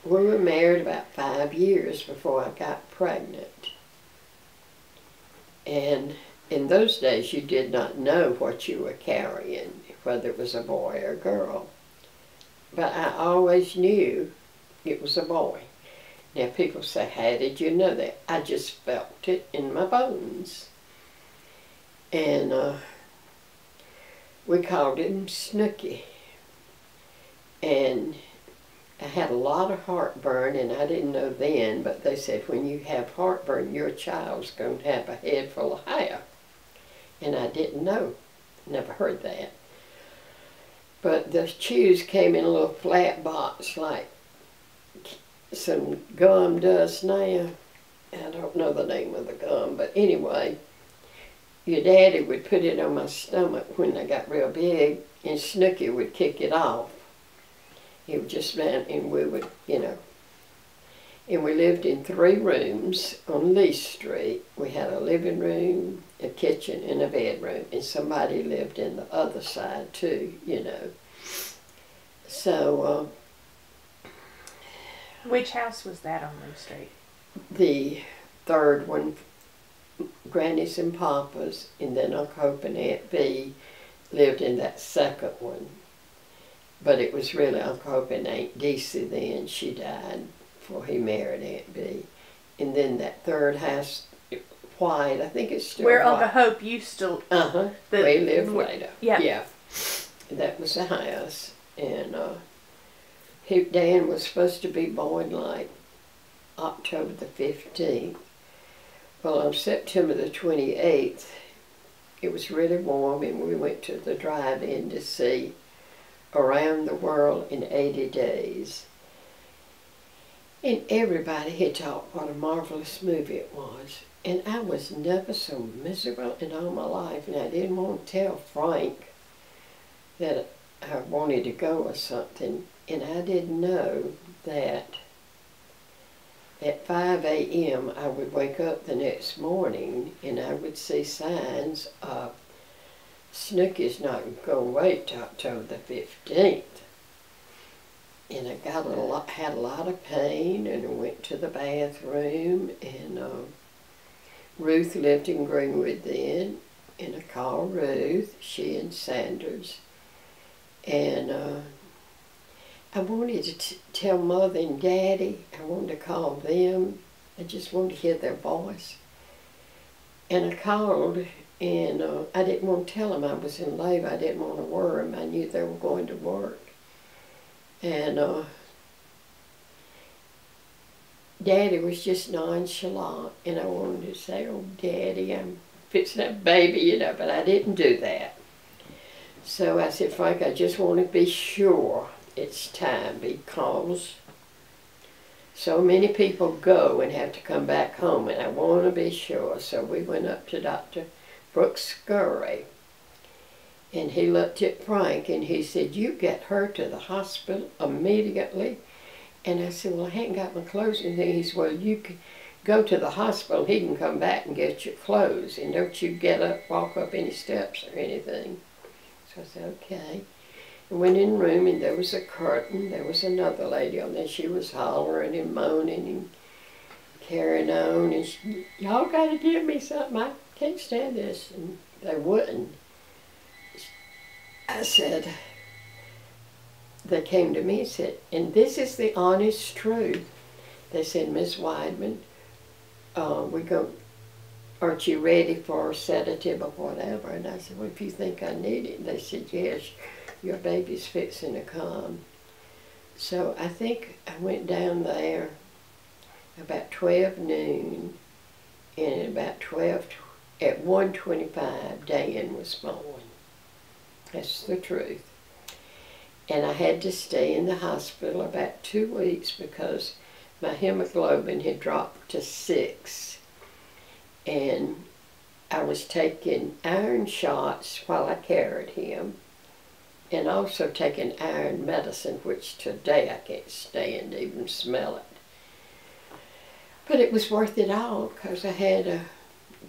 we were married about 5 years before I got pregnant. And in those days, you did not know what you were carrying, whether it was a boy or a girl. But I always knew it was a boy. Now people say, how did you know that? I just felt it in my bones. And we called him Snookie. And I had a lot of heartburn, and I didn't know then, but they said when you have heartburn, your child's going to have a head full of hair. And I didn't know, never heard that. But the chews came in a little flat box like some gum does now. I don't know the name of the gum, but anyway, your daddy would put it on my stomach when I got real big, and Snookie would kick it off. He would just run, and we would, you know. And we lived in 3 rooms on Lee Street. We had a living room, a kitchen, and a bedroom. And somebody lived in the other side too, you know. So, which house was that on Lee Street? The 3rd one, Granny's and Papa's, and then Uncle Hope and Aunt Bee lived in that 2nd one. But it was really Uncle Hope and Aunt Deesey then. She died before he married Aunt Bee. And then that 3rd house, white, I think it's still where white. Uncle Hope used to... We lived later. Yeah. Yeah. That was the house. And Dan was supposed to be born like October the 15th. Well, on September the 28th, it was really warm, and we went to the drive-in to see Around the World in 80 Days. And everybody had talked what a marvelous movie it was. And I was never so miserable in all my life, and I didn't want to tell Frank that I wanted to go or something. And I didn't know that at 5 a.m. I would wake up the next morning and I would see signs of Snookie's not going to wait till October the 15th. And I got had a lot of pain, and I went to the bathroom, and Ruth lived in Greenwood then, and I called Ruth, she and Sanders, and I wanted to tell Mother and Daddy, I wanted to call them, I just wanted to hear their voice. And I called, and I didn't want to tell them I was in labor. I didn't want to worry them. I knew they were going to work. And Daddy was just nonchalant, and I wanted to say, oh, Daddy, I'm fixing that baby, you know, but I didn't do that. So I said, Frank, I just want to be sure it's time, because so many people go and have to come back home, and I want to be sure. So we went up to Dr. Brooks Scurry, and he looked at Frank, and he said, you get her to the hospital immediately. And I said, well, I hadn't got my clothes and anything. He said, well, you can go to the hospital. He can come back and get your clothes, and don't you get up, walk up any steps or anything. So I said, okay. I went in the room, and there was a curtain. There was another lady on there. She was hollering and moaning and carrying on. And y'all got to give me something. I can't stand this. And they wouldn't. I said, they came to me and said, and this is the honest truth. They said, Miss Weidman, aren't you ready for a sedative or whatever? And I said, well, if you think I need it. They said, yes, your baby's fixing to come. So I think I went down there about 12 noon, and at 1:25, Dan was born. That's the truth. And I had to stay in the hospital about 2 weeks because my hemoglobin had dropped to 6. And I was taking iron shots while I carried him, and also taking iron medicine, which today I can't stand to even smell it. But it was worth it all, because I had a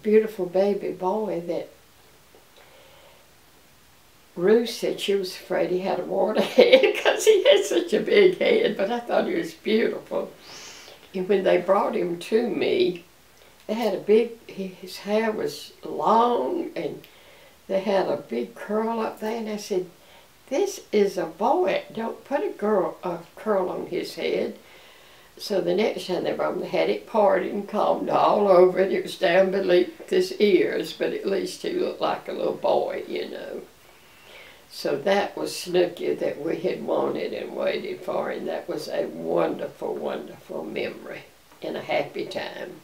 beautiful baby boy that Ruth said she was afraid he had a water head because he had such a big head, but I thought he was beautiful. And when they brought him to me, they had a big, his hair was long, and they had a big curl up there, and I said, this is a boy, don't put a curl on his head. So the next time they brought him, they had it parted and combed all over it. It was down beneath his ears, but at least he looked like a little boy, you know. So that was Snookie that we had wanted and waited for, and that was a wonderful, wonderful memory and a happy time.